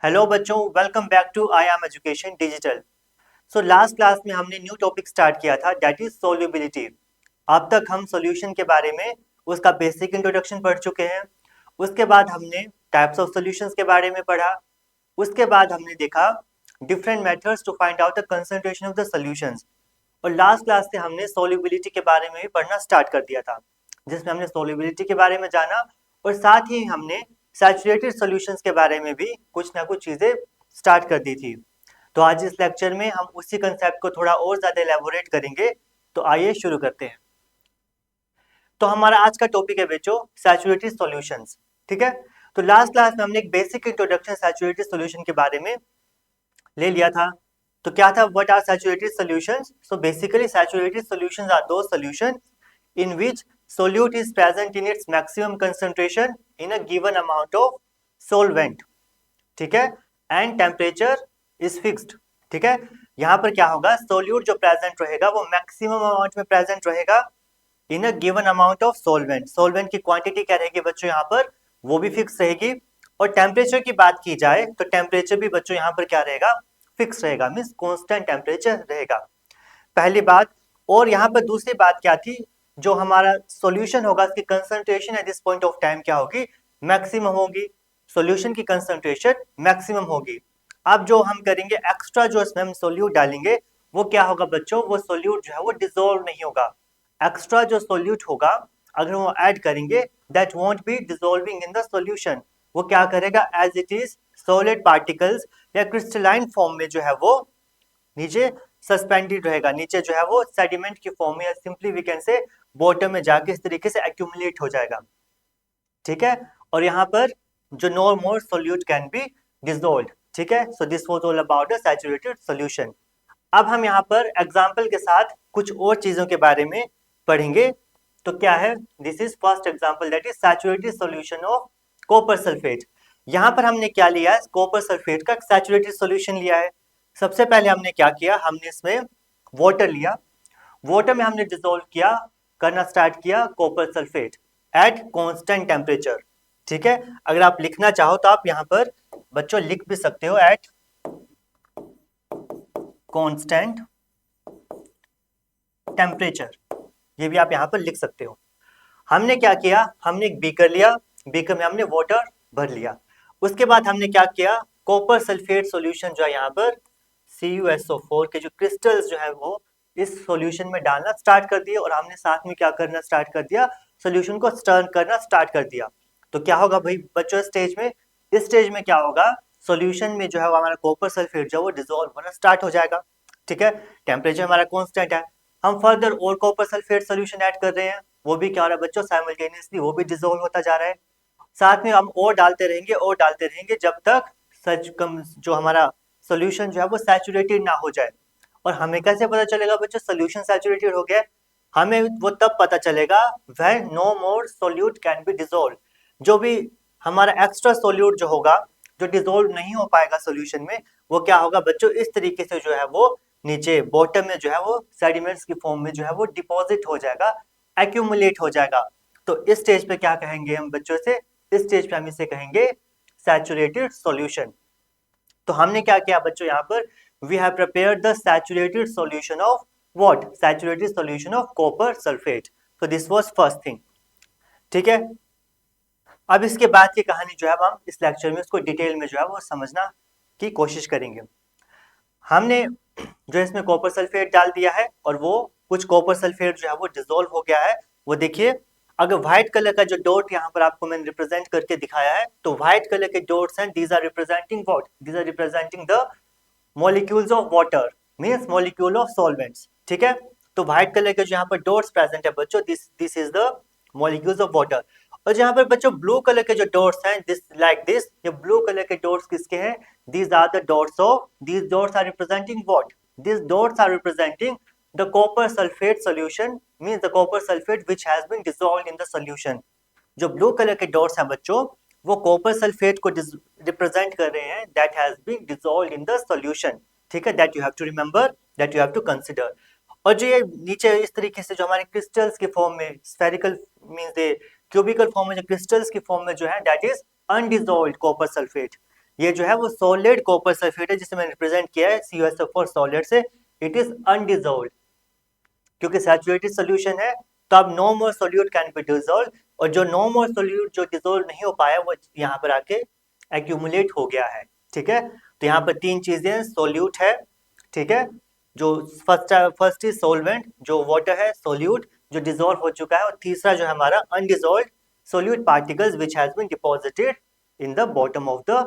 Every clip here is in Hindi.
हेलो बच्चों, welcome back to I M education digital. So last class में हमने न्यू टॉपिक स्टार्ट किया था, दैट इज सोल्यूबिलिटी। अब तक हम सॉल्यूशन के बारे में उसका बेसिक इंट्रोडक्शन पढ़ चुके हैं। उसके बाद हमने टाइप्स ऑफ सॉल्यूशंस के बारे में पढ़ा। उसके बाद हमने देखा different methods to find out the concentration of the solutions. और लास्ट क्लास से हमने सोल्यूबिलिटी के बारे में भी पढ़ना स्टार्ट कर दिया था, जिसमें हमने सोल्यूबिलिटी के बारे में जाना और साथ ही हमने सैचुरेटेड सॉल्यूशंस के बारे में भी कुछ ना कुछ चीजें स्टार्ट कर दी थी। तो आज इस लेक्चर में हम उसी कंसेप्ट को थोड़ा और ज्यादा एलेबोरेट करेंगे। तो आइए शुरू करते हैं। तो हमारा आज का टॉपिक है बच्चों सैचुरेटेड सॉल्यूशंस। ठीक है। तो लास्ट क्लास में हमने एक बेसिक इंट्रोडक्शन सैचुरेटेड सॉल्यूशन के बारे में ले लिया था। तो क्या था, what are saturated solutions? So basically saturated solutions are those solutions in which solute is present in its maximum concentration in a given amount of solvent। ठीक है। And temperature is fixed. ठीक है। यहां पर क्या होगा, सोल्यूट जो प्रेजेंट रहेगा वो मैक्सिमम अमाउंट में प्रेजेंट रहेगा in a given amount of solvent. Solvent की क्वांटिटी क्या रहेगी बच्चों यहाँ पर, वो भी फिक्स रहेगी। और टेम्परेचर की बात की जाए तो टेम्परेचर भी बच्चों यहाँ पर क्या रहेगा, फिक्स रहेगा, मीन्स कॉन्स्टेंट टेम्परेचर रहेगा, पहली बात। और यहाँ पर दूसरी बात क्या थी, जो हमारा सॉल्यूशन होगा उसकी concentration at this point of time क्या होगी, मैक्सिमम होगी। सॉल्यूशन की कंसंट्रेशन मैक्सिमम होगी। अब जो हम करेंगे एक्स्ट्रा जो इसमें हम सोल्यूट डालेंगे वो क्या होगा बच्चों, वो सोल्यूट जो है वो डिसॉल्व नहीं होगा। एक्स्ट्रा जो सोल्यूट होगा अगर वो ऐड करेंगे that won't be dissolving in the solution. वो क्या करेगा, as it is solid particles या क्रिस्टलाइन फॉर्म में जो है वो नीचे सस्पेंडेड रहेगा, नीचे जो है वो सेडिमेंट की फॉर्म में या simply we can say bottom में जाके इस तरीके से एक्यूमुलेट हो जाएगा। ठीक है। और यहाँ पर जो no more solute can be dissolved. ठीक है। So this was all about the saturated solution. अब हम यहाँ पर एग्जाम्पल के साथ कुछ और चीजों के बारे में पढ़ेंगे। तो क्या है, this is first example that is saturated solution of copper sulphate. यहाँ पर हमने क्या लिया है, कॉपर सल्फेट का सैचुरेटेड सॉल्यूशन लिया है। सबसे पहले हमने क्या किया, हमने इसमें वाटर लिया, वाटर में हमने डिसॉल्व किया, करना स्टार्ट किया copper sulphate eight constant temperature. ठीक है। अगर आप लिखना चाहो तो आप यहाँ पर बच्चों लिख भी सकते हो एट कांस्टेंट टेम्परेचर, ये भी आप यहाँ पर लिख सकते हो। हमने क्या किया, हमने एक बीकर लिया, बीकर में हमने वाटर भर लिया। उसके बाद हमने क्या किया, कॉपर सल्फेट सॉल्यूशन जो है यहाँ पर CuSO4 के जो क्रिस्टल्स जो है वो इस सॉल्यूशन में डालना स्टार्ट कर दिए। और हमने साथ में क्या करना स्टार्ट कर दिया, सॉल्यूशन को स्टर करना स्टार्ट कर दिया। तो क्या होगा भाई बच्चों, स्टेज में, इस स्टेज में क्या होगा, सॉल्यूशन में जो है वो हमारा कॉपर सल्फेट जो है वो डिसॉल्व होना स्टार्ट हो जाएगा। ठीक है। टेम्परेचर हमारा कॉन्स्टेंट है। हम फर्दर और कॉपर सल्फेट सॉल्यूशन ऐड कर रहे हैं, वो भी क्या हो रहा है बच्चों, साइमल्टेनियसली वो भी डिसॉल्व होता जा रहा है। साथ में हम और डालते रहेंगे और डालते रहेंगे जब तक सच कम जो हमारा सॉल्यूशन जो है वो सैचुरेटेड ना हो जाए। और हमें कैसे पता चलेगा बच्चों सॉल्यूशन सैचुरेटेड हो गया है, हमें वो तब पता चलेगा when no more solute can be dissolve. जो भी हमारा एक्स्ट्रा सोल्यूट जो होगा, जो डिसॉल्व नहीं हो पाएगा सॉल्यूशन में, वो क्या होगा बच्चों, इस तरीके से जो है वो नीचे बॉटम में जो है वो सेडिमेंट्स की फॉर्म में जो है वो डिपॉजिट हो जाएगा, एक्यूमुलेट हो जाएगा। तो इस स्टेज पे क्या कहेंगे हम बच्चों से, इस स्टेज पे हम इसे कहेंगे सैचुरेटेड सॉल्यूशन। तो हमने क्या किया बच्चों, यहाँ पर we have prepared the saturated solution of what, saturated solution of copper sulphate. तो दिस वाज फर्स्ट थिंग। ठीक है। अब इसके बाद की कहानी जो है हम इस लेक्चर में उसको डिटेल में जो है वो समझना की कोशिश करेंगे। हमने जो इसमें कॉपर सल्फेट डाल दिया है और वो कुछ कॉपर सल्फेट जो है वो डिसॉल्व हो गया है। वो देखिए, अगर व्हाइट कलर का जो डॉट यहाँ पर आपको मैंने रिप्रेजेंट करके दिखाया है, तो व्हाइट कलर के डॉट्स हैं, these are representing what, these are representing the molecules of water, means molecule of solvents. ठीक है। तो व्हाइट कलर के जो यहाँ पर डॉट्स प्रेजेंट है बच्चों, this is the molecules of water. और जहाँ पर बच्चों ब्लू कलर के जो डॉट्स हैं, दिस लाइक दिस, ये ब्लू कलर के डॉट्स किसके हैं, these are the dots of, these dots are representing what, these dots are representing the copper sulfate solution, means the copper sulfate which has been dissolved in the solution। जो ब्लू कलर के डॉट्स हैं बच्चों, वो कॉपर सल्फेट को रिप्रेजेंट कर रहे हैं, that has been dissolved in the solution. ठीक है। That you have to remember, that you have to consider. और जो ये नीचे इस तरीके से जो हमारे क्रिस्टल्स के फॉर्म में, spherical means they cubical form में, जो क्रिस्टल्स की फॉर्म में जो है that is undissolved copper sulphate. ये जो है वो सॉलिड कॉपर सल्फेट है, जिसे मैंने रिप्रेजेंट किया है CuSO4 सॉलिड से। इट इज अनडिजोल्व, क्योंकि सैचुरेटेड सोल्यूशन है तो अब no more solute can be dissolve, और जो नो मोर सोल्यूट जो डिजोल्व नहीं हो पाया वो यहाँ पर आके एक्यूमुलेट हो गया है। ठीक है, तो यहाँ पर तीन चीजें, सोल्यूट है, ठीक है, जो फर्स्ट इज सोलवेंट, जो वाटर है, सोल्यूट जो डिजोल्व हो चुका है, और तीसरा जो है हमारा undissolve solute particles which has been deposited in the bottom of the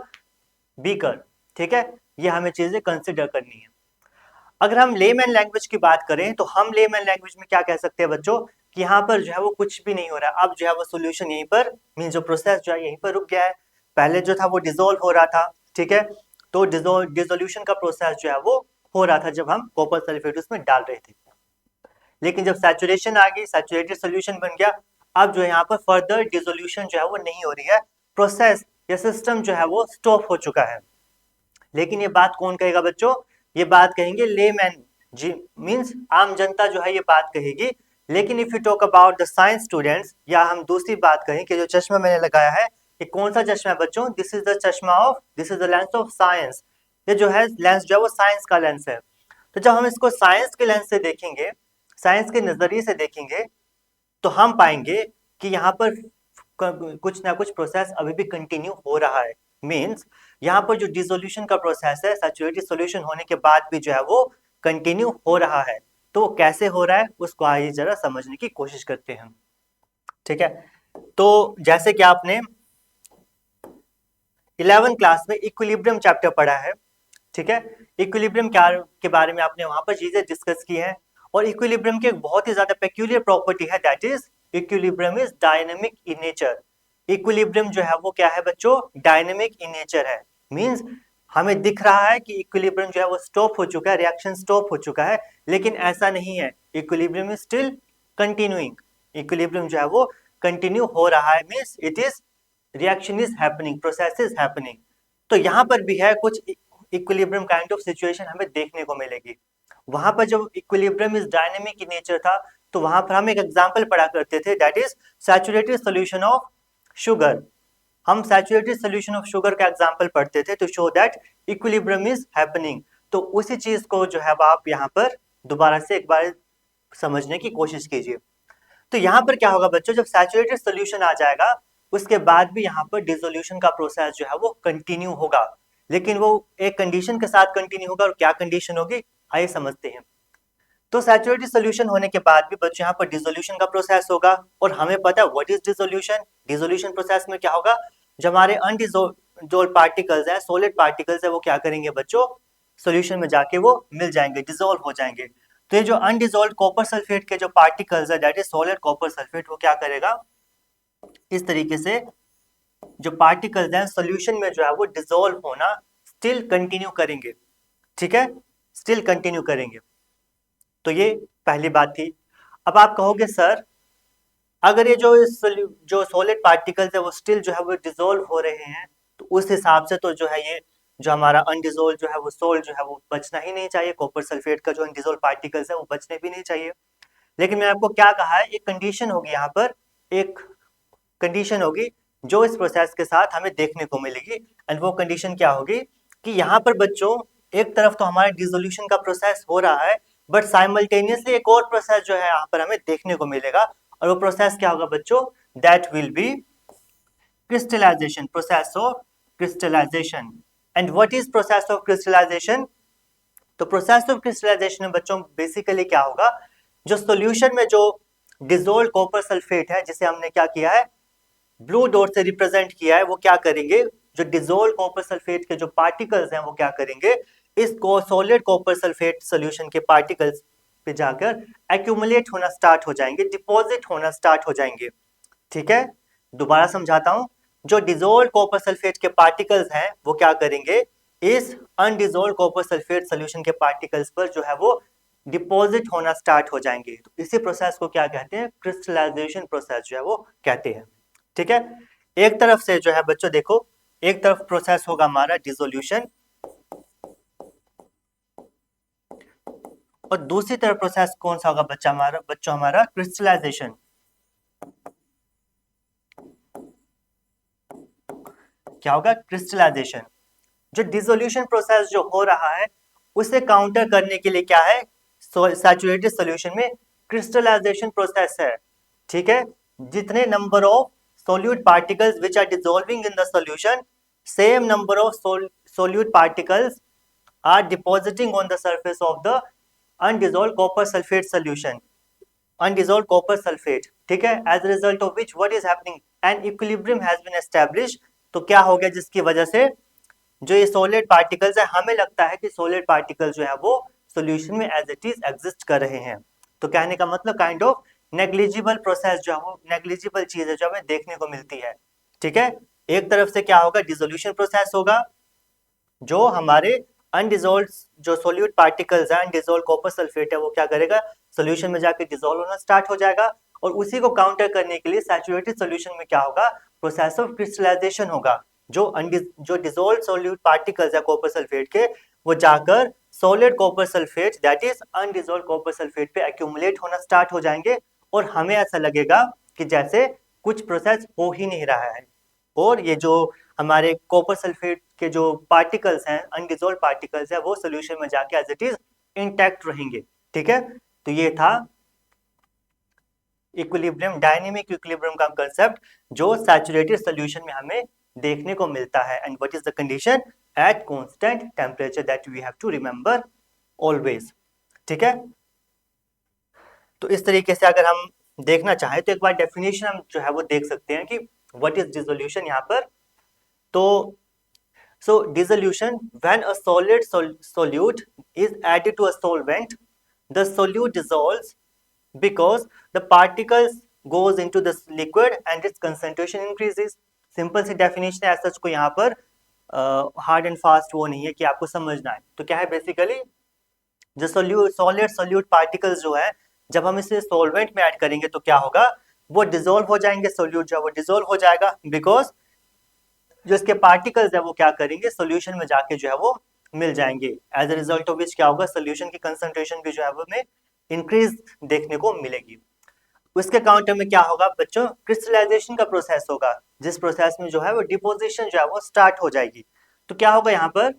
beaker. ठीक है, ये हमें चीजें कंसिडर करनी है। अगर हम लेमैन लैंग्वेज की बात करें तो हम लेमैन लैंग्वेज में क्या कह सकते हैं बच्चों, कि यहाँ पर जो है वो कुछ भी नहीं हो रहा है। अब जो है वो सोल्यूशन यहीं पर, मीन जो प्रोसेस जो है यहीं पर रुक गया है। पहले जो था वो डिजोल्व हो रहा था, ठीक है, तो डिजोल्यूशन का प्रोसेस जो है वो हो रहा था जब हम कॉपर सल्फेट उसमें डाल रहे थे। लेकिन जब सैचुरेशन आ गई, सैचुरेटेड सोल्यूशन बन गया, अब जो है यहाँ पर फर्दर डिजोल्यूशन जो है वो नहीं हो रही है, प्रोसेस या सिस्टम जो है वो स्टॉप हो चुका है। लेकिन ये बात कौन कहेगा बच्चों, ये बात कहेंगे लेमैन, जी मींस आम जनता जो है ये बात कहेगी। लेकिन if you talk about the science students, या हम दूसरी बात कहें कि जो चश्मा मैंने लगाया है ये कौन सा चश्मा है बच्चों, दिस इज द चश्मा of, this is the lens of science. ये जो है लेंस जो है वो साइंस का लेंस है। तो जब हम इसको साइंस के लेंस से देखेंगे, साइंस के नजरिए से देखेंगे, तो हम पाएंगे कि यहाँ पर कुछ ना कुछ प्रोसेस अभी भी कंटिन्यू हो रहा है। मींस यहाँ पर जो डिसोल्यूशन का प्रोसेस है, सैचुरेटेड सॉल्यूशन होने के बाद भी जो है वो कंटिन्यू हो रहा है। तो कैसे हो रहा है उसको आइए जरा समझने की कोशिश करते हैं। ठीक है, तो जैसे कि आपने 11th क्लास में इक्विलिब्रियम चैप्टर पढ़ा है, ठीक है, इक्विलिब्रियम के बारे में आपने वहां पर चीजें डिस्कस की हैं। और इक्विलिब्रियम की एक बहुत ही ज्यादा पेक्यूलियर प्रॉपर्टी है, that is equilibrium is dynamic in nature. Equilibrium जो है वो क्या है बच्चों, डायनेमिक इन नेचर है। मींस हमें दिख रहा है कि इक्विलिब्रियम जो है वो स्टॉप हो चुका है, रिएक्शन स्टॉप हो चुका है, लेकिन ऐसा नहीं है, equilibrium is still continuing. Equilibrium जो है वो कंटिन्यू हो रहा है, means it is reaction is happening, process is happening. तो यहाँ पर भी है कुछ इक्विलिब्रियम काइंड ऑफ सिचुएशन हमें देखने को मिलेगी। वहां पर जब equilibrium is dynamic in nature था, तो वहां पर हम एक एग्जांपल पढ़ा करते थे, that is saturated solution of sugar. हम सैचुरेटेड सॉल्यूशन ऑफ शुगर का एग्जांपल पढ़ते थे to show that equilibrium is happening. तो उसी चीज को जो है आप यहाँ पर दोबारा से एक बार समझने की कोशिश कीजिए। तो यहाँ पर क्या होगा बच्चों, जब सैचुरेटेड सोल्यूशन आ जाएगा उसके बाद भी यहाँ पर डिसोल्यूशन का प्रोसेस जो है वो कंटिन्यू होगा, लेकिन वो एक कंडीशन के साथ कंटिन्यू होगा। और क्या कंडीशन होगी आइए समझते हैं। तो सैचुरेटेड सोल्यूशन होने के बाद भी बच्चों यहाँ पर डिसोल्यूशन का प्रोसेस होगा, और हमें पता है what is dissolution. Dissolution process में क्या होगा, जब हमारे अनडिसोल्व पार्टिकल्स हैं, सॉलिड पार्टिकल्स है, वो क्या करेंगे बच्चों, सोल्यूशन में जाके वो मिल जाएंगे, डिसोल्व हो जाएंगे। तो ये जो अनडिसोल्व कॉपर सल्फेट के जो पार्टिकल्स है, that is solid copper sulphate, वो क्या करेगा, इस तरीके से जो पार्टिकल्स हैं सोल्यूशन में जो है वो डिसोल्व होना स्टिल कंटिन्यू करेंगे। ठीक है, स्टिल कंटिन्यू करेंगे। तो ये पहली बात थी। अब आप कहोगे सर, अगर ये जो सॉलिड पार्टिकल्स है वो स्टिल जो है वो डिसोल्व हो रहे हैं, तो उस हिसाब से तो जो है ये जो हमारा अनडिसोल्व जो है वो सोल्ड जो है वो बचना ही नहीं चाहिए, कॉपर सल्फेट का जो अनडिसोल्व पार्टिकल्स है वो बचने भी नहीं चाहिए। लेकिन मैंने आपको क्या कहा है, एक कंडीशन होगी, यहाँ पर एक कंडीशन होगी जो इस प्रोसेस के साथ हमें देखने को मिलेगी। एंड वो कंडीशन क्या होगी कि यहाँ पर बच्चों एक तरफ तो हमारे डिसोल्यूशन का प्रोसेस हो रहा है, बट साइमल्टेनियसली एक और प्रोसेस जो है यहाँ पर हमें देखने को मिलेगा। और वो प्रोसेस क्या होगा बच्चों, that will be crystallization, process of crystallization. And what is process of crystallization, तो प्रोसेस ऑफ क्रिस्टलाइजेशन में बच्चों बेसिकली क्या होगा, जो सॉल्यूशन में जो डिसोल्व कॉपर सल्फेट है, जिसे हमने क्या किया है, ब्लू डॉट से रिप्रेजेंट किया है, वो क्या करेंगे, जो डिसोल्व कॉपर सल्फेट के जो पार्टिकल्स हैं वो क्या करेंगे, इस सॉलिड कॉपर सल्फेट सॉल्यूशन के पार्टिकल्स पे जाकर एक्यूमुलेट होना स्टार्ट हो जाएंगे, डिपॉजिट होना स्टार्ट हो जाएंगे। ठीक है, दोबारा समझाता हूं, जो डिसोल्व कॉपर सल्फेट के पार्टिकल्स हैं वो क्या करेंगे, इस अनडिसोल्व कॉपर सल्फेट सॉल्यूशन के पार्टिकल्स पर जो है वो डिपॉजिट होना स्टार्ट हो जाएंगे। तो इसी प्रोसेस को क्या कहते हैं, क्रिस्टलाइजेशन प्रोसेस जो है वो कहते हैं। ठीक है, एक तरफ से जो है बच्चों देखो, एक तरफ प्रोसेस होगा हमारा डिसोल्यूशन, और दूसरी तरफ प्रोसेस कौन सा होगा बच्चों हमारा क्रिस्टलाइजेशन। क्या होगा, क्रिस्टलाइजेशन। जो डिसोल्यूशन प्रोसेस जो हो रहा है उसे काउंटर करने के लिए क्या है, सैचुरेटेड सॉल्यूशन में क्रिस्टलाइजेशन प्रोसेस है। ठीक है, जितने number of solute particles which are dissolving in the solution, same number of solute particles are depositing on the surface of the undissolved copper sulphate solution, undissolved copper sulfate। ठीक है, as a result of which what is happening, an equilibrium has been established। तो क्या हो गया, जिसकी वजह से जो ये सॉलिड पार्टिकल्स है, हमें लगता है कि सॉलिड पार्टिकल्स जो है वो सॉल्यूशन में एज इट इज एग्जिस्ट कर रहे हैं। तो कहने का मतलब काइंड ऑफ नेग्लिजिबल प्रोसेस जो है वो नेग्लिजिबल चीज है जो हमें देखने को मिलती है। ठीक है, एक तरफ से क्या होगा, डिसोल्यूशन प्रोसेस होगा, जो हमारे अनडिजोल्व जो सोल्यूट पार्टिकल्स हैं, अनडिजोल्व कॉपर सल्फेट है, वो क्या करेगा, सोल्यूशन में जाके डिसॉल्व होना स्टार्ट हो जाएगा। और उसी को काउंटर करने के लिए सैचुरेटेड सोल्यूशन में क्या होगा, प्रोसेस ऑफ क्रिस्टलाइजेशन होगा। जो डिसॉल्व सोल्यूट पार्टिकल्स है कॉपर सल्फेट के, वो जाकर solid copper sulphate that is undissolve copper sulphate पे एक्यूमुलेट होना स्टार्ट हो जाएंगे, और हमें ऐसा लगेगा कि जैसे कुछ प्रोसेस हो ही नहीं रहा है, और ये जो हमारे कॉपर सल्फेट के जो पार्टिकल्स हैं, अनडिसॉल्व पार्टिकल्स है, वो सोल्यूशन में जाके एज इट इज इंटैक्ट रहेंगे। ठीक है, तो ये था इक्विलिब्रियम, डायनेमिक इक्विलिब्रियम का कंसेप्ट जो सैचुरेटेड सॉल्यूशन में हमें देखने को मिलता है। And what is the condition, at constant temperature, that we have to remember always. ठीक है, तो इस तरीके से अगर हम देखना चाहें तो एक बार डेफिनेशन हम जो है वो देख सकते हैं कि व्हाट इज डिसोल्यूशन यहाँ पर। तो so dissolution, when a solid solute is added to a solvent, the solute dissolves because the particles goes into the liquid and its concentration increases। Simple सी डेफिनेशन है, सच को यहाँ पर हार्ड एंड फास्ट वो नहीं है कि आपको समझना है। तो क्या है बेसिकली, जो सॉलिड सोल्यूट पार्टिकल्स जो है, जब हम इसे सॉल्वेंट में ऐड करेंगे तो क्या होगा, वो डिसॉल्व हो जाएंगे, सोल्यूट जो है वो डिसॉल्व हो जाएगा, बिकॉज जो इसके पार्टिकल्स है वो क्या करेंगे, सॉल्यूशन में जाके जो है वो मिल जाएंगे। As a result of which क्या होगा, सॉल्यूशन की कंसंट्रेशन भी जो है वो में इंक्रीज देखने को मिलेगी। उसके काउंटर में क्या होगा बच्चों, क्रिस्टलाइजेशन का प्रोसेस होगा, जिस प्रोसेस में जो है वो डिपोजिशन जो है वो स्टार्ट हो जाएगी। तो क्या होगा यहाँ पर,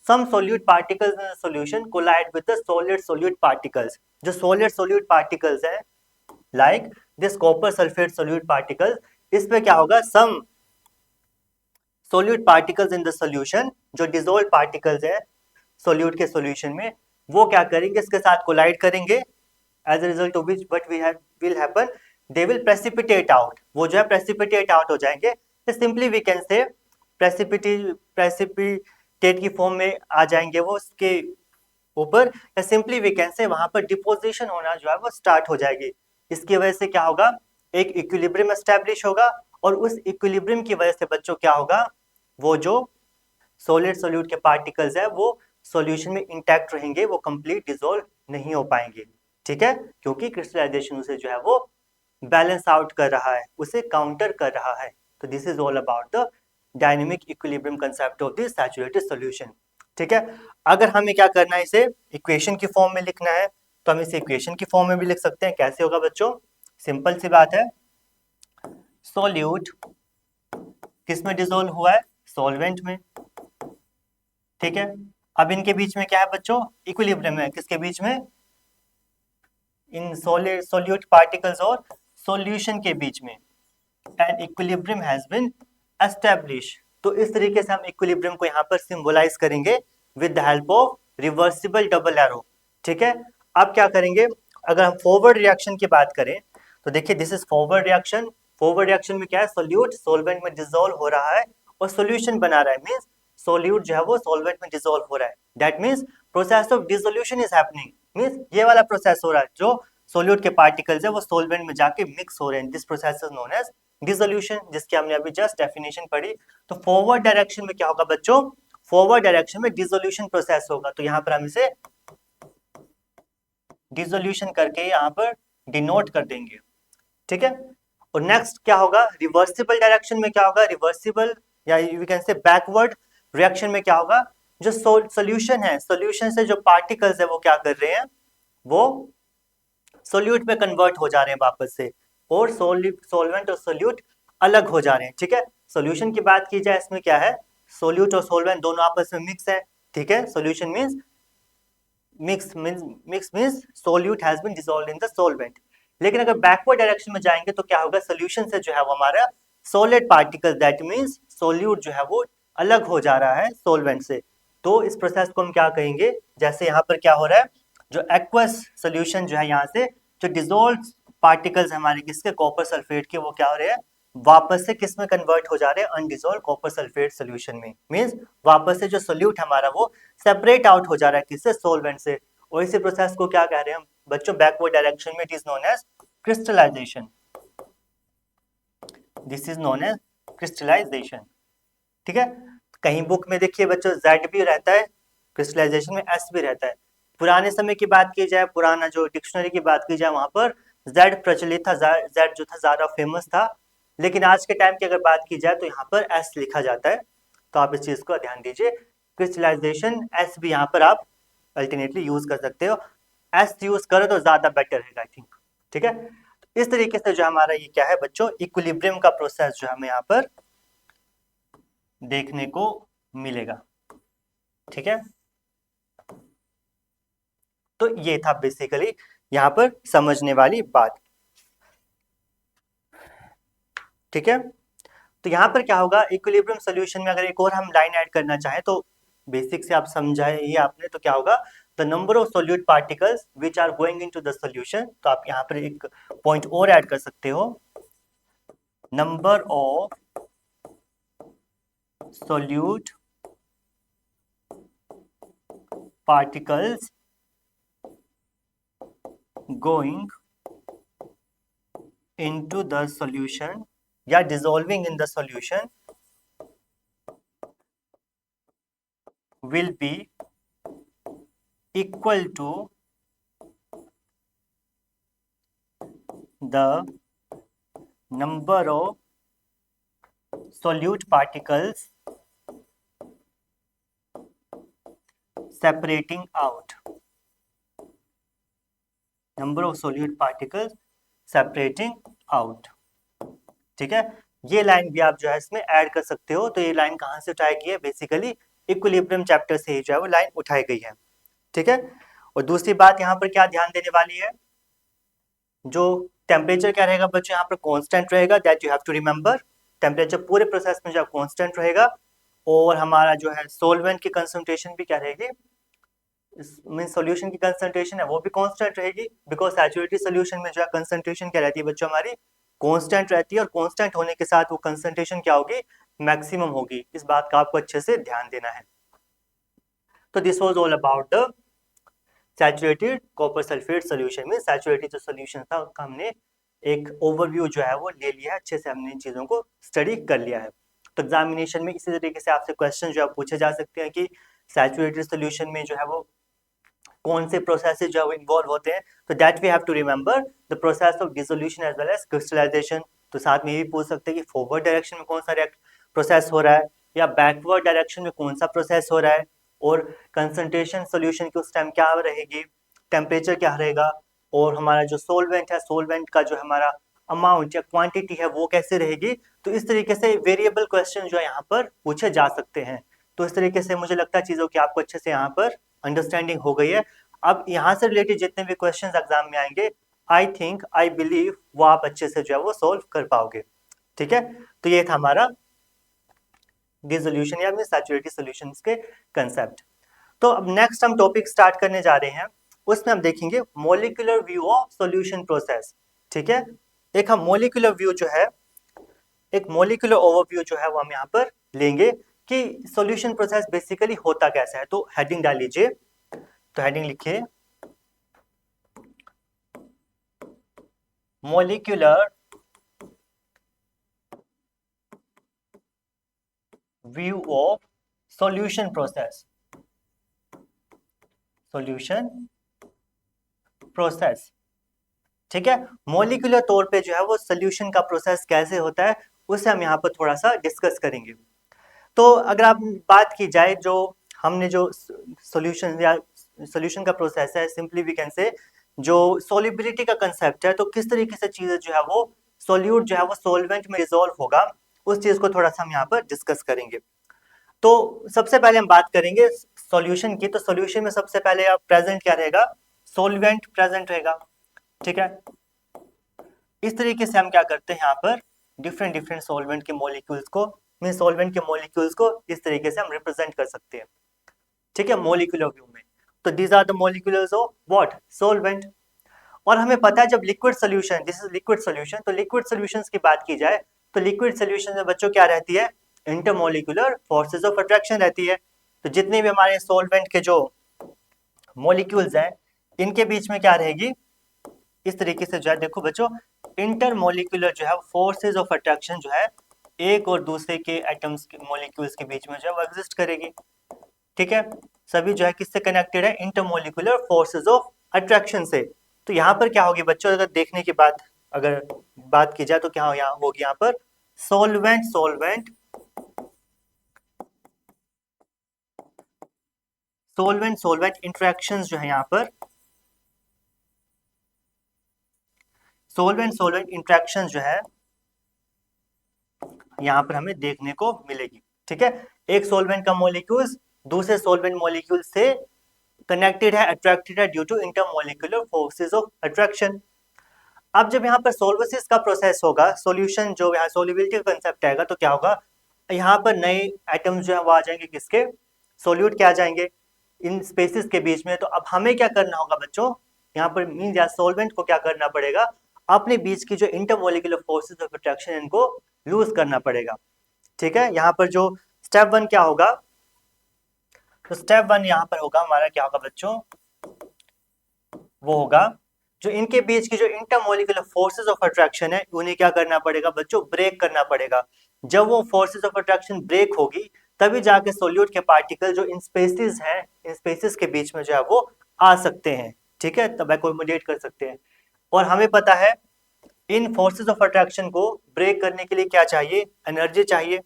some solute particles in solution collide with the solid solute particles. जो सॉलिड सोल्यूट पार्टिकल्स है like this copper sulphate solute particles, इस पे क्या होगा, some solute particles in the solution, जो डिसॉल्व पार्टिकल्स है सोल्यूट के सॉल्यूशन में, वो क्या करेंगे, इसके साथ कोलाइड करेंगे। As a result of which what will happen, they will precipitate out, वो जो है प्रेसिपिटेट आउट हो जाएंगे। Simply we can say precipitate की फॉर्म में आ जाएंगे वो उसके ऊपर, या सिंपली वी कैन से वहां पर डिपोजिशन होना जो है वो स्टार्ट हो जाएगी। इसकी वजह से क्या होगा, एक इक्विलिब्रियम एस्टैब्लिश होगा, और उस इक्विलिब्रियम की वजह से बच्चों क्या होगा, वो जो सॉलिड सोल्यूट के पार्टिकल्स है वो सॉल्यूशन में इंटैक्ट रहेंगे, वो कंप्लीट डिसॉल्व नहीं हो पाएंगे। ठीक है, क्योंकि क्रिस्टलाइजेशन उसे जो है वो बैलेंस आउट कर रहा है, उसे काउंटर कर रहा है। तो this is all about the dynamic equilibrium concept of the saturated solution. ठीक है, अगर हमें क्या करना है, इसे इक्वेशन की फॉर्म में लिखना है, तो हम इसे इक्वेशन की फॉर्म में भी लिख सकते हैं। कैसे होगा बच्चों, सिंपल सी बात है, सोल्यूट किस में डिसॉल्व हुआ है, सॉल्वेंट में। ठीक है, अब इनके बीच में क्या है बच्चों, इक्विलिब्रियम है, किसके बीच में, इन सॉलिड सोल्यूट पार्टिकल्स और सॉल्यूशन के बीच में। And equilibrium has been establish. तो इस तरीके से हम इक्विलिब्रियम को यहाँ पर सिंबलाइज करेंगे with the help of reversible double arrow. ठीक है, अब क्या करेंगे, अगर हम फॉरवर्ड रिएक्शन की बात करें तो देखिए this is forward reaction. Forward reaction में क्या है, सोल्यूट सॉल्वेंट में डिसॉल्व हो रहा है और सॉल्यूशन बना रहा है, मींस सोल्यूट जो है वो सॉल्वेंट में डिसॉल्व हो रहा है, that means process of dissolution is happening, means ये वाला प्रोसेस हो रहा है, जो सोल्यूट के पार्टिकल्स है वो सॉल्वेंट में जाके मिक्स हो रहे हैं। This process is known as dissolution, जिसकी हमने अभी जस्ट डेफिनेशन पढ़ी। तो फॉरवर्ड डायरेक्शन में क्या होगा बच्चों, फॉरवर्ड डायरेक्शन में डिसोल्यूशन प्रोसेस होगा, तो यहाँ पर हम इसे डिसोल्यूशन करके यहाँ पर डिनोट कर देंगे। ठीक है, और नेक्स्ट क्या होगा, रिवर्सिबल डायरेक्शन में क्या होगा, रिवर्सिबल या we can say backward reaction में क्या होगा, जो सॉल्यूशन है, सॉल्यूशन से जो पार्टिकल्स है वो क्या कर रहे हैं, वो सोल्यूट में कन्वर्ट हो जा रहे हैं वापस से, और सोलवेंट और सोल्यूट अलग हो जा रहे हैं। ठीक है, सॉल्यूशन की बात की जाए, इसमें क्या है, सोल्यूट और सोलवेंट दोनों आपस में मिक्स है, ठीक है। Solution means mix means solute has been dissolved in the solvent. लेकिन अगर बैकवर्ड डायरेक्शन में जाएंगे तो क्या होगा, सोल्यूशन से जो है वो हमारा solid particle, that means solute जो है वो अलग हो जा रहा है सोलवेंट से। तो इस प्रोसेस को हम क्या कहेंगे, जैसे यहाँ पर क्या हो रहा है, जो एक्वस सोल्यूशन जो है यहाँ से जो डिसॉल्व पार्टिकल्स हमारे किसके, कॉपर सल्फेट के, वो क्या हो रहे हैं, वापस से किस में कन्वर्ट हो जा रहे हैं, अनडिसॉल्व कॉपर सल्फेट सोल्यूशन में। मींस वापस से जो सोल्यूट हमारा वो सेपरेट आउट हो जा रहा है किससे, सोलवेंट से। और इसी प्रोसेस को क्या कह रहे हैं हम बच्चों, बैकवर्ड डायरेक्शन में it is known as crystallization. This is known as crystallization, ठीक है। कहीं बुक में देखिए बच्चों Z भी रहता है, क्रिस्टलाइजेशन में S भी रहता है। पुराने समय की बात की जाए, पुराना जो डिक्शनरी की बात की जाए, वहां पर Z प्रचलित था, Z जो था ज्यादा फेमस था। लेकिन आज के टाइम की अगर बात की जाए तो यहाँ पर S लिखा जाता है, तो आप इस चीज को ध्यान दीजिए। क्रिस्टलाइजेशन S भी यहाँ पर आप अल्टरनेटली यूज कर सकते हो, S यूज करो तो ज्यादा बेटर है आई थिंक, ठीक है। इस तरीके से जो हमारा ये क्या है बच्चों, इक्विलिब्रियम का प्रोसेस जो हमें यहाँ पर देखने को मिलेगा, ठीक है। तो ये था बेसिकली यहां पर समझने वाली बात, ठीक है। तो यहां पर क्या होगा, इक्विलिब्रियम सॉल्यूशन में अगर एक और हम लाइन ऐड करना चाहें तो बेसिक से आप समझाए ही आपने, तो क्या होगा, the number of solute particles which are going into the solution. तो आप यहां पर एक पॉइंट और ऐड कर सकते हो, number of solute particles going into the solution या dissolving in the solution will be equal to the number of solute particles separating out, number of solute particles separating out, ठीक है। ये लाइन भी आप जो है इसमें ऐड कर सकते हो। तो ये लाइन कहाँ से उठाई गई है, बेसिकली इक्विलिब्रियम चैप्टर से ही जो है वो लाइन उठाई गई है, ठीक है। और दूसरी बात यहाँ पर क्या ध्यान देने वाली है, जो टेम्परेचर क्या रहेगा बच्चों, यहाँ पर कांस्टेंट रहेगा, that you have to remember. Temperature पूरे प्रोसेस में जो कांस्टेंट रहेगा, और हमारा जो है सोलवेंट की कंसंट्रेशन भी क्या रहेगी, मीन सॉल्यूशन की कंसंट्रेशन है वो भी कांस्टेंट रहेगी, बिकॉज सैचुरेटेड सॉल्यूशन में जो है कंसंट्रेशन क्या रहती है बच्चों, हमारी कांस्टेंट रहती है। और कांस्टेंट होने के साथ वो कंसंट्रेशन क्या होगी, मैक्सिमम होगी। इस बात का आपको अच्छे से ध्यान देना है। तो this was all about the saturated copper sulphate solution में। सैचुरेटेड जो सोल्यूशन था उसका हमने एक ओवरव्यू जो है वो ले लिया है, अच्छे से हमने इन चीज़ों को स्टडी कर लिया है। तो एग्जामिनेशन में इसी तरीके से आपसे क्वेश्चन जो है पूछे जा सकते हैं कि सैचुरेटेड सोल्यूशन में जो है वो कौन से प्रोसेसेस जो है वो इन्वॉल्व होते हैं। तो that we have to remember the process of dissolution as well as crystallization. तो साथ में ये भी पूछ सकते हैं कि फॉरवर्ड डायरेक्शन में कौन सा प्रोसेस हो रहा है, या बैकवर्ड डायरेक्शन में कौन सा प्रोसेस हो रहा है, और कंसंट्रेशन सोल्यूशन की उस टाइम क्या रहेगी, टेम्परेचर क्या रहेगा, और हमारा जो सोलवेंट है, सोलवेंट का जो हमारा अमाउंट या क्वांटिटी है वो कैसे रहेगी। तो इस तरीके से वेरिएबल क्वेश्चन जो है यहाँ पर पूछे जा सकते हैं। तो इस तरीके से मुझे लगता है चीज़ों की आपको अच्छे से यहाँ पर अंडरस्टैंडिंग हो गई है। अब यहाँ से रिलेटेड जितने भी क्वेश्चंस एग्जाम में आएंगे, आई बिलीव वो आप अच्छे से जो है वो सोल्व कर पाओगे, ठीक है। तो ये था हमारा डिसोल्यूशन या सैचुरेटेड सॉल्यूशंस के कंसेप्ट। तो अब नेक्स्ट हम टॉपिक स्टार्ट करने जा रहे हैं, उसमें हम देखेंगे molecular view of solution process, ठीक है। एक हम मॉलिक्यूलर व्यू जो है, एक मॉलिक्यूलर ओवरव्यू जो है वो हम यहाँ पर लेंगे कि सॉल्यूशन प्रोसेस बेसिकली होता कैसा है। तो हेडिंग डाल लीजिए, तो हेडिंग लिखिए molecular view of solution process, solution process, ठीक है। मॉलिक्यूलर तौर पे जो है वो सॉल्यूशन का प्रोसेस कैसे होता है उसे हम यहाँ पर थोड़ा सा डिस्कस करेंगे। तो अगर आप बात की जाए, जो हमने जो सॉल्यूशन या सॉल्यूशन का प्रोसेस है, सिंपली वी कैन से जो सॉल्युबिलिटी का कंसेप्ट है, तो किस तरीके से चीजें जो है वो सोल्यूट जो है वो सोलवेंट में रिजोल्व होगा, उस चीज को थोड़ा सा हम यहाँ पर डिस्कस करेंगे। तो सबसे पहले हम बात करेंगे सॉल्यूशन की। तो सॉल्यूशन में सबसे पहले आप प्रेजेंट क्या रहेगा, सॉल्वेंट प्रेजेंट रहेगा, ठीक है। इस तरीके से हम क्या करते हैं यहाँ पर डिफरेंट डिफरेंट सॉल्वेंट के मॉलिक्यूल्स को, मीन सॉल्वेंट के मॉलिक्यूल्स को इस तरीके से हम रिप्रेजेंट कर सकते हैं, ठीक है, मोलिकुलर व्यू में। तो these are the molecules of what, solvent. और हमें पता है जब liquid solution, this is liquid solution, तो लिक्विड सोल्यूशंस की बात की जाए तो लिक्विड सोल्यूशन में बच्चों क्या रहती है, इंटरमोलिकुलर फोर्सेस ऑफ अट्रैक्शन रहती है। तो जितने भी हमारे सॉल्वेंट के जो मॉलिक्यूल्स हैं इनके बीच में क्या रहेगी, इस तरीके से जो है देखो बच्चों, इंटरमोलिकुलर जो है फोर्सेस ऑफ अट्रैक्शन जो है एक और दूसरे के एटम्स के मॉलिक्यूल्स के बीच में जो है वो एग्जिस्ट करेगी, ठीक है। सभी जो है किससे कनेक्टेड है, इंटरमोलिकुलर फोर्सेस ऑफ अट्रैक्शन से। तो यहाँ पर क्या होगी बच्चों, अगर देखने की बात अगर बात की जाए तो क्या यहाँ होगी, यहाँ पर solvent solvent solvent solvent interactions जो है यहाँ पर सॉल्वेंट सॉल्वेंट इंटरेक्शंस जो है यहाँ पर हमें देखने को मिलेगी, ठीक है। एक सॉल्वेंट का मॉलिक्यूल्स दूसरे सॉल्वेंट मॉलिक्यूल से कनेक्टेड है, अट्रैक्टेड है due to intermolecular forces of attraction. अब जब यहाँ पर सोल्वोसिस का प्रोसेस होगा, सॉल्यूशन जो यहाँ सोल्युबिलिटी का कंसेप्ट आएगा, तो क्या होगा, यहाँ पर नए एटम्स जो है वो आ जाएंगे, किसके, सोल्यूट के आ जाएंगे इन स्पेसिस के बीच में। तो अब हमें क्या करना होगा बच्चों, यहाँ पर मीन या सॉल्वेंट को क्या करना पड़ेगा, अपने बीच की जो इंटरमोलिकुलर फोर्सेस ऑफ अट्रैक्शन इनको लूज करना पड़ेगा, ठीक है। यहाँ पर जो स्टेप वन क्या होगा, तो स्टेप वन यहाँ पर होगा हमारा क्या होगा बच्चों, वो होगा जो इनके बीच की जो इंटरमोलिकुलर फोर्सेस ऑफ अट्रैक्शन है उन्हें क्या करना पड़ेगा बच्चों, ब्रेक करना पड़ेगा। जब वो फोर्सेस ऑफ अट्रैक्शन ब्रेक होगी तभी जाके सोल्यूट के पार्टिकल जो इन स्पेसिस हैं, इन स्पेसिस के बीच में जो है वो आ सकते हैं, ठीक है, तब एकोमोडेट कर सकते हैं। और हमें पता है इन फोर्सेस ऑफ अट्रैक्शन को ब्रेक करने के लिए क्या चाहिए, एनर्जी चाहिए,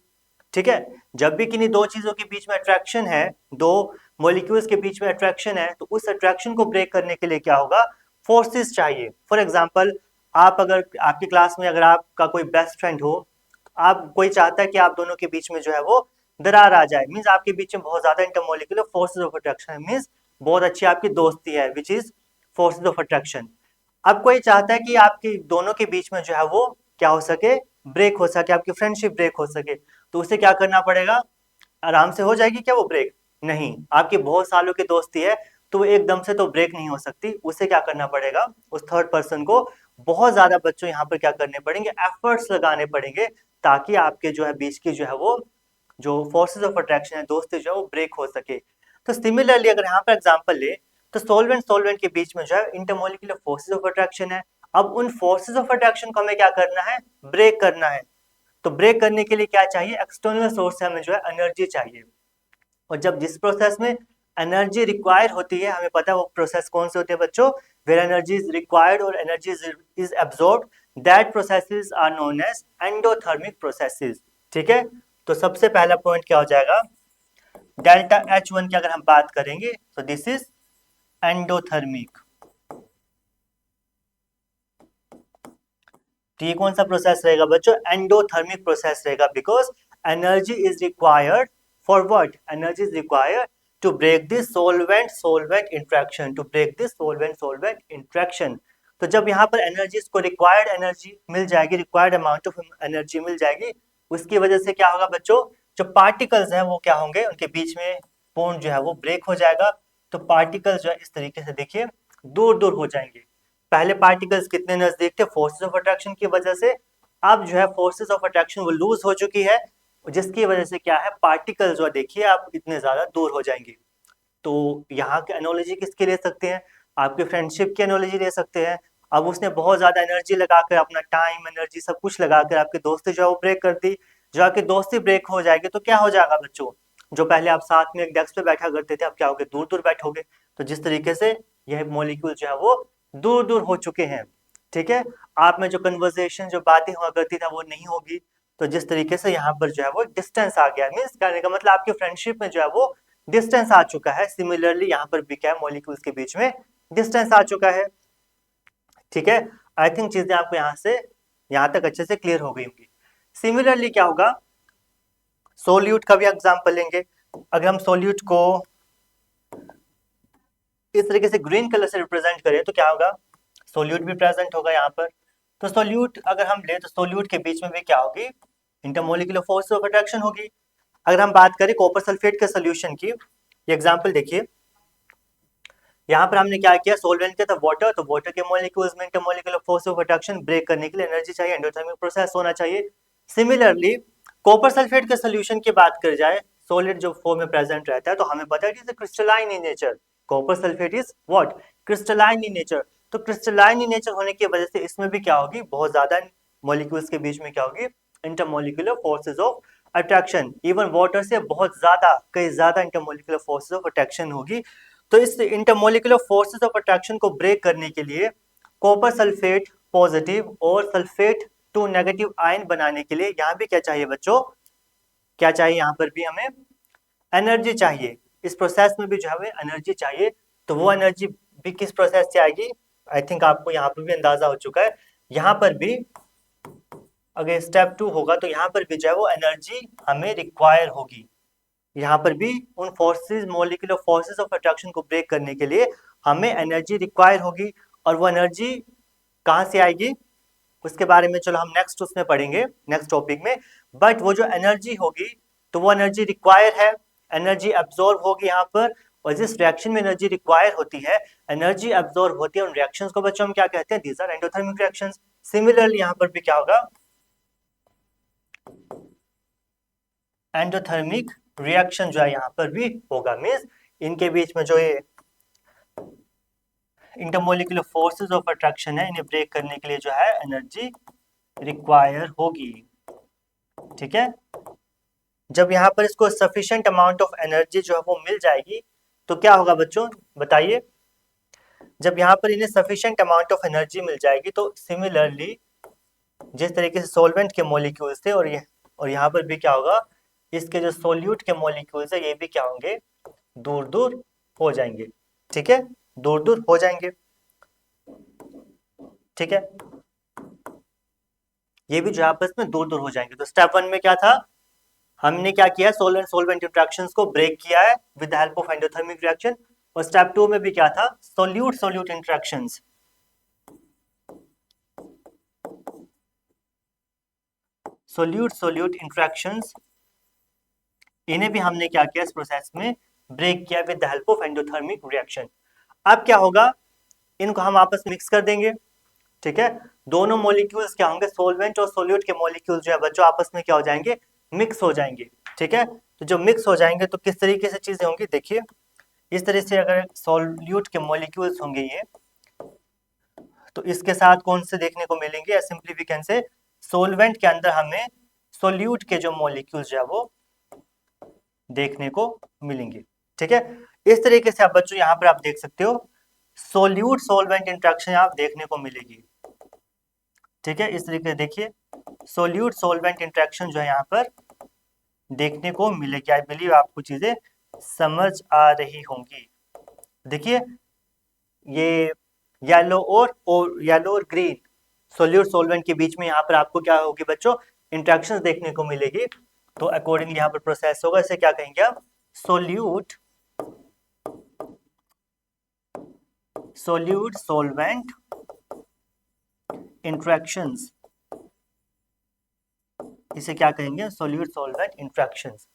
ठीक है। जब भी किन्हीं दो चीजों के बीच में अट्रैक्शन है, दो मॉलिक्यूल्स के बीच में अट्रैक्शन है, तो उस अट्रैक्शन को ब्रेक करने के लिए क्या होगा, फोर्सेस चाहिए। फॉर एग्जांपल, आप अगर आपकी क्लास में अगर आपका कोई बेस्ट फ्रेंड हो, आप कोई चाहता है कि आप दोनों के बीच में जो है वो दरार आ जाए, मीन्स आपके बीच में बहुत ज्यादा इंटरमोलिकुलर फोर्सेस ऑफ अट्रैक्शन है, मीन्स बहुत अच्छी आपकी दोस्ती है, which is forces of attraction. अब कोई चाहता है कि आपके दोनों के बीच में जो है वो क्या हो सके, ब्रेक हो सके, आपकी फ्रेंडशिप ब्रेक हो सके। तो उसे क्या करना पड़ेगा, आराम से हो जाएगी क्या वो ब्रेक, नहीं, आपकी बहुत सालों की दोस्ती है तो वो एकदम से तो ब्रेक नहीं हो सकती, उसे क्या करना पड़ेगा, उस थर्ड पर्सन को बहुत ज्यादा बच्चों यहाँ पर क्या करने पड़ेंगे, एफर्ट्स लगाने पड़ेंगे, ताकि आपके जो है बीच की जो है वो जो फोर्सेस ऑफ अट्रैक्शन है, दोस्ती जो है वो ब्रेक हो सके। तो सिमिलरली अगर यहाँ पर एग्जांपल ले तो सोल्वेंट सोल्वेंट के बीच में जो है इंटरमोलिकुलर फोर्सेस ऑफ अट्रैक्शन है। अब उन फोर्सेस ऑफ अट्रैक्शन को हमें क्या करना है, ब्रेक करना है। तो ब्रेक करने के लिए क्या चाहिए, एक्सटर्नल सोर्स से हमें जो है एनर्जी चाहिए। और जब जिस प्रोसेस में एनर्जी रिक्वायर होती है, हमें पता है वो प्रोसेस कौन से होते हैं बच्चों, वेयर एनर्जी इज रिक्वायर्ड और energy is absorbed, that processes are known as endothermic processes, ठीक है। तो सबसे पहला पॉइंट क्या हो जाएगा, डेल्टा H1 की अगर हम बात करेंगे तो दिस इज एंडोथर्मिक। तो ये कौन सा प्रोसेस रहेगा बच्चों, एंडोथर्मिक प्रोसेस रहेगा, because energy is required for what, energy is required to break this solvent solvent interaction, to break this solvent solvent interaction. तो जब यहाँ पर एनर्जी को रिक्वायर्ड एनर्जी मिल जाएगी, रिक्वायर्ड अमाउंट ऑफ एनर्जी मिल जाएगी, उसकी वजह से क्या होगा बच्चों, जो पार्टिकल्स हैं वो क्या होंगे, उनके बीच में बॉन्ड जो है वो ब्रेक हो जाएगा। तो पार्टिकल्स जो है इस तरीके से देखिए दूर दूर हो जाएंगे। पहले पार्टिकल्स कितने नजदीक थे, फोर्सेस ऑफ अट्रैक्शन की वजह से, अब जो है फोर्सेस ऑफ अट्रैक्शन वो लूज हो चुकी है, जिसकी वजह से क्या है, पार्टिकल्स जो देखिए आप इतने ज्यादा दूर हो जाएंगे। तो यहाँ की एनोलॉजी किसकी ले सकते हैं, आपके फ्रेंडशिप की एनोलॉजी ले सकते हैं। अब उसने बहुत ज्यादा एनर्जी लगाकर, अपना टाइम एनर्जी सब कुछ लगाकर आपकी दोस्ती जो है वो ब्रेक कर दी, जो आपकी दोस्ती ब्रेक हो जाएगी तो क्या हो जाएगा बच्चों, जो पहले आप साथ में एक डेस्क पे बैठा करते थे, अब क्या होगे, दूर दूर बैठोगे। तो जिस तरीके से यह मॉलिक्यूल जो है वो दूर दूर हो चुके हैं, ठीक है। आप में जो कन्वर्सेशन जो बातें हुआ करती था वो नहीं होगी। तो जिस तरीके से यहाँ पर जो है वो डिस्टेंस आ गया, मीन्स कहने का मतलब आपकी फ्रेंडशिप में जो है वो डिस्टेंस आ चुका है। सिमिलरली यहाँ पर भी क्या है, मॉलिक्यूल्स के बीच में डिस्टेंस आ चुका है, ठीक है। आई थिंक चीजें आपको यहाँ से यहाँ तक अच्छे से क्लियर हो गई होंगी। सिमिलरली क्या होगा, सोल्यूट का भी एग्जाम्पल लेंगे। अगर हम सोल्यूट को इस तरीके से ग्रीन कलर से रिप्रेजेंट करें तो क्या होगा, सोल्यूट भी प्रेजेंट होगा यहाँ पर। तो सोल्यूट अगर हम ले तो सोल्यूट के बीच में भी क्या होगी, इंटरमोलिकुलर फोर्स ऑफ अट्रैक्शन होगी। अगर हम बात करें कॉपर सल्फेट के सोल्यूशन की, एग्जाम्पल देखिए, यहाँ पर हमने क्या किया, सोल्वेंट किया था वाटर, तो वाटर के मॉलिक्यूल्स में intermolecular force of attraction break करने के लिए एनर्जी चाहिए, एंडोथर्मिक प्रोसेस होना चाहिए। सिमिलरली कॉपर सल्फेट के सोल्यूशन की बात कर जाए, सॉलिड जो फॉर्म में प्रेजेंट रहता है, तो हमें पता है it is crystalline in nature. Copper sulphate is what, crystalline in nature. तो क्रिस्टलाइन इन नेचर होने की वजह से इसमें भी क्या होगी, बहुत ज्यादा मॉलिक्यूल्स के बीच में क्या होगी, intermolecular forces of attraction. Even water से बहुत ज्यादा, कई ज्यादा इंटरमोलिकुलर फोर्सेज ऑफ अट्रैक्शन होगी। तो इस इंटरमोलिकुलर फोर्सेस ऑफ अट्रैक्शन को ब्रेक करने के लिए कॉपर सल्फेट पॉजिटिव और सल्फेट टू नेगेटिव आयन बनाने के लिए यहाँ भी क्या चाहिए बच्चों, क्या चाहिए, यहाँ पर भी हमें एनर्जी चाहिए। इस प्रोसेस में भी जो हमें एनर्जी चाहिए, तो वो एनर्जी भी किस प्रोसेस से आएगी, आई थिंक आपको यहाँ पर भी अंदाजा हो चुका है। यहाँ पर भी अगर स्टेप 2 होगा तो यहाँ पर भी जो है वो एनर्जी हमें रिक्वायर होगी। यहाँ पर भी उन forces, molecular forces of attraction को ब्रेक करने के लिए हमें एनर्जी रिक्वायर होगी। और वो एनर्जी कहाँ से आएगी, उसके बारे में चलो हम नेक्स्ट उसमें पढ़ेंगे, नेक्स्ट टॉपिक में। बट वो जो एनर्जी होगी, तो वो एनर्जी रिक्वायर है, एनर्जी एब्जॉर्ब होगी यहाँ पर। और जिस रिएक्शन में एनर्जी रिक्वायर होती है, एनर्जी एब्जॉर्ब होती है, उन रिएक्शंस को बच्चों हम क्या कहते हैं, these are endothermic reactions. Similarly यहाँ पर भी क्या होगा, एंडोथर्मिक रिएक्शन जो है यहाँ पर भी होगा। मींस इनके बीच में जो ये इंटरमोलिकुलर फोर्सेस ऑफ अट्रैक्शन है, इन्हें ब्रेक करने के लिए जो है एनर्जी रिक्वायर होगी। ठीक है, जब यहाँ पर इसको सफिशिएंट अमाउंट ऑफ एनर्जी जो है वो मिल जाएगी, तो क्या होगा बच्चों बताइए, जब यहाँ पर इन्हें सफिशिएंट अमाउंट ऑफ एनर्जी मिल जाएगी, तो सिमिलरली जिस तरीके से सॉल्वेंट के मॉलिक्यूल्स थे और यहाँ पर भी क्या होगा, इसके जो सोल्यूट के मॉलिक्यूल्स है ये भी क्या होंगे, दूर दूर हो जाएंगे। ठीक है, दूर दूर हो जाएंगे। ठीक है, ये भी जो आपस में दूर दूर हो जाएंगे। तो स्टेप 1 में क्या था, हमने क्या किया, सोल्वेंट सोल्वेंट इंटरेक्शंस को ब्रेक किया है with the help of endothermic reaction. और स्टेप 2 में भी क्या था, solute solute interactions, solute solute interactions, इन्हें भी हमने क्या किया, इस प्रोसेस में ब्रेक किया with the help of endothermic reaction. अब क्या होगा, इनको हम आपस में मिक्स कर देंगे। ठीक है, दोनों मॉलिक्यूल्स क्या होंगे, सोल्वेंट और सोल्यूट के मॉलिक्यूल्स जो है बच्चों आपस में क्या हो जाएंगे, मिक्स हो जाएंगे। ठीक है, तो जो मिक्स हो जाएंगे तो किस तरीके से चीजें होंगी, देखिए इस तरह से अगर सोल्यूट के मॉलिक्यूल्स होंगे ये, तो इसके साथ कौन से देखने को मिलेंगे, सिंपली वी कैन से सोल्वेंट के अंदर हमें सोल्यूट के जो मॉलिक्यूल्स जो है वो देखने को मिलेंगे। ठीक है, इस तरीके से आप बच्चों यहाँ पर आप देख सकते हो सोल्यूट सोल्वेंट इंटरेक्शन आप देखने को मिलेगी। ठीक है, इस तरीके से देखिए सोल्यूट सोल्वेंट इंटरेक्शन जो है यहाँ पर देखने को मिलेगी। आई बिलीव आपको चीजें समझ आ रही होंगी। देखिए ये येलो और ग्रीन सोल्यूट सोल्वेंट के बीच में यहाँ पर आपको क्या होगी बच्चों, इंटरेक्शंस देखने को मिलेगी। तो अकॉर्डिंगली यहाँ पर प्रोसेस होगा, इसे क्या कहेंगे आप, सोल्यूट सोल्यूट सोल्वेंट इंटरेक्शंस, इसे क्या कहेंगे, सोल्यूट सोल्वेंट इंटरेक्शंस।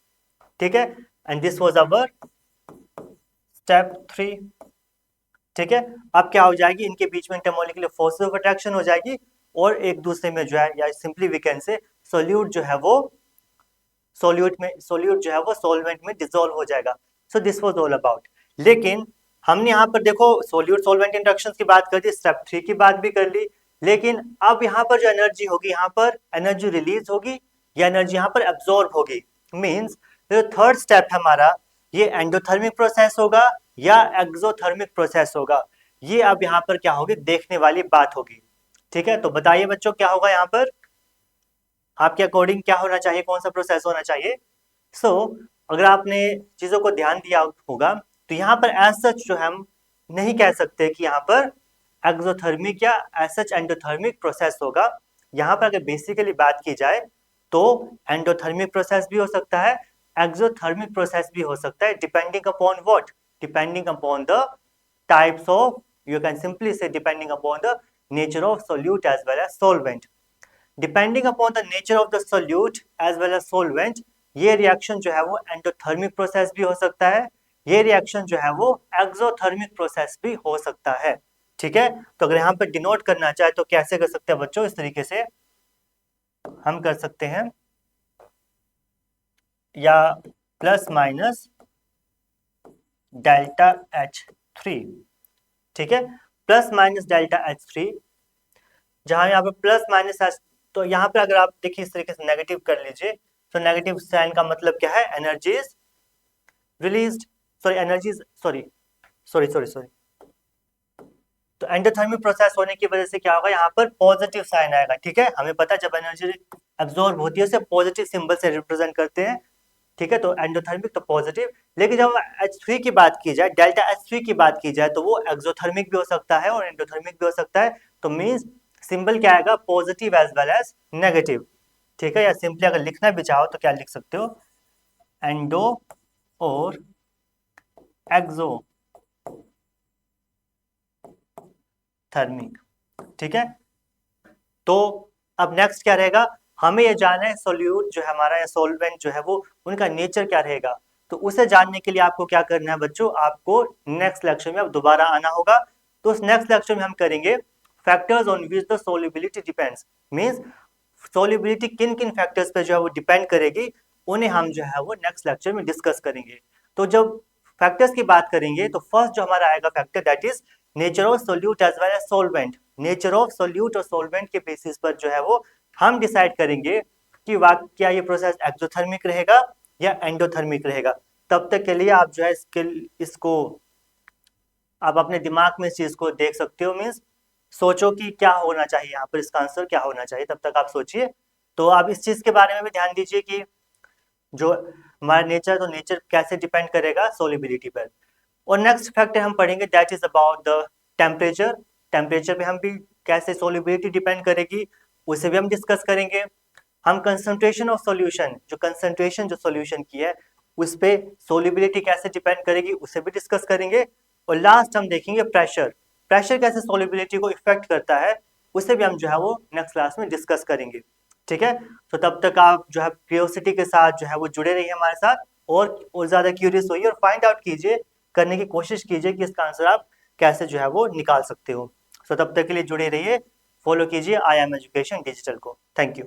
ठीक है, and this was our step 3। ठीक है, अब क्या हो जाएगी, इनके बीच में इंटरमोलिकुलर फोर्सेस ऑफ अट्रैक्शन हो जाएगी और एक दूसरे में जो है, या simply we can say solute जो है वो सोल्यूट जो है वो सोल्वेंट में डिसॉल्व हो जाएगा। सो दिस वाज ऑल अबाउट। लेकिन हमने यहाँ पर देखो सोल्यूट सोल्वेंट इंटरेक्शंस की बात कर दी, स्टेप 3 की बात भी कर ली, लेकिन अब यहाँ पर जो एनर्जी होगी, यहाँ पर एनर्जी रिलीज होगी या एनर्जी यहाँ पर एब्जॉर्ब होगी। मींस जो थर्ड स्टेप है हमारा, ये एंडोथर्मिक प्रोसेस होगा या एक्सोथर्मिक प्रोसेस होगा, ये अब यहाँ पर क्या होगी, देखने वाली बात होगी। ठीक है, तो बताइए बच्चों क्या होगा यहाँ पर, आपके अकॉर्डिंग क्या होना चाहिए, कौन सा प्रोसेस होना चाहिए। सो अगर आपने चीजों को ध्यान दिया होगा, तो यहाँ पर एज सच जो हम नहीं कह सकते कि यहाँ पर एक्सोथर्मिक या एज सच एंडोथर्मिक प्रोसेस होगा। यहाँ पर अगर बेसिकली बात की जाए तो एंडोथर्मिक प्रोसेस भी हो सकता है, एक्सोथर्मिक प्रोसेस भी हो सकता है, depending upon what, depending upon the types of, you can simply say depending upon the nature of solute as well as solvent. Depending upon the nature of the solute as well as solvent, ये रिएक्शन जो है वो एंडोथर्मिक प्रोसेस भी हो सकता है, ये रिएक्शन जो है वो एक्सोथर्मिक प्रोसेस भी हो सकता है। ठीक है, तो अगर यहाँ पर डिनोट करना चाहे तो कैसे कर सकते हैं बच्चों, इस तरीके से हम कर सकते हैं, या प्लस माइनस डेल्टा H3। ठीक है, प्लस माइनस डेल्टा H3, जहां यहाँ पे प्लस माइनस H, तो यहाँ पे अगर आप देखिए इस तरीके से नेगेटिव कर लीजिए, तो नेगेटिव साइन का मतलब क्या है, energy is released, sorry energy, sorry sorry sorry sorry तो एंडोथर्मिक प्रोसेस होने की वजह से क्या होगा, यहाँ पर पॉजिटिव साइन आएगा। ठीक है, हमें पता है जब एनर्जी एब्जॉर्ब होती है उसे पॉजिटिव सिंबल से रिप्रेजेंट करते हैं। ठीक है, तो एंडोथर्मिक तो पॉजिटिव, लेकिन जब H3 की बात की जाए, डेल्टा H3 की बात की जाए, तो वो एक्सोथर्मिक भी हो सकता है और एंडोथर्मिक भी हो सकता है। तो मींस सिंबल क्या आएगा, positive as well as negative. ठीक है, या सिंपली अगर लिखना भी चाहो तो क्या लिख सकते हो, एंडो और एक्सोथर्मिक। ठीक है, तो अब नेक्स्ट क्या रहेगा, हमें ये जानना है सोल्यूट जो है हमारा या सोल्वेंट जो है वो उनका नेचर क्या रहेगा। तो उसे जानने के लिए आपको क्या करना है बच्चों, आपको नेक्स्ट लेक्चर में अब दोबारा आना होगा। तो उस नेक्स्ट लेक्चर में हम करेंगे factors on which the solubility depends, means solubility किन किन फैक्टर्स पे जो है वो डिपेंड करेगी, उन्हें हम जो है वो नेक्स्ट लेक्चर में डिस्कस करेंगे। तो जब फैक्टर्स की बात करेंगे तो फर्स्ट जो हमारा आएगा factor that is nature of solute as well as solvent. Nature of solute और सोल्वेंट के बेसिस पर जो है वो हम डिसाइड करेंगे कि क्या ये प्रोसेस एक्सोथर्मिक रहेगा या एंडोथर्मिक रहेगा। तब तक के लिए आप जो है इसको आप अपने दिमाग में इस चीज को देख सकते हो, मीन्स सोचो कि क्या होना चाहिए यहाँ पर, इसका आंसर क्या होना चाहिए, तब तक आप सोचिए। तो आप इस चीज के बारे में भी ध्यान दीजिए कि जो हमारा नेचर, तो नेचर कैसे डिपेंड करेगा सोलिबिलिटी पर। और नेक्स्ट फैक्टर हम पढ़ेंगे that is about the temperature. Temperature पे हम भी कैसे सोलिबिलिटी डिपेंड करेगी उसे भी हम डिस्कस करेंगे। हम कंसंट्रेशन ऑफ सॉल्यूशन, जो कंसंट्रेशन जो सॉल्यूशन की है उस पे सोलिबिलिटी कैसे डिपेंड करेगी उसे भी डिस्कस करेंगे। और लास्ट हम देखेंगे प्रेशर, प्रेशर कैसे सोलिबिलिटी को इफेक्ट करता है उसे भी हम जो है वो नेक्स्ट क्लास में डिस्कस करेंगे। ठीक है, तो तब तक आप जो है क्यूरियोसिटी के साथ जो है वो जुड़े रहिए हमारे साथ, और ज्यादा क्यूरियस होइए और फाइंड आउट कीजिए, करने की कोशिश कीजिए कि इसका आंसर आप कैसे जो है वो निकाल सकते हो। सो तब तक के लिए जुड़े रहिए, फॉलो कीजिए आई एम एजुकेशन डिजिटल को। Thank you.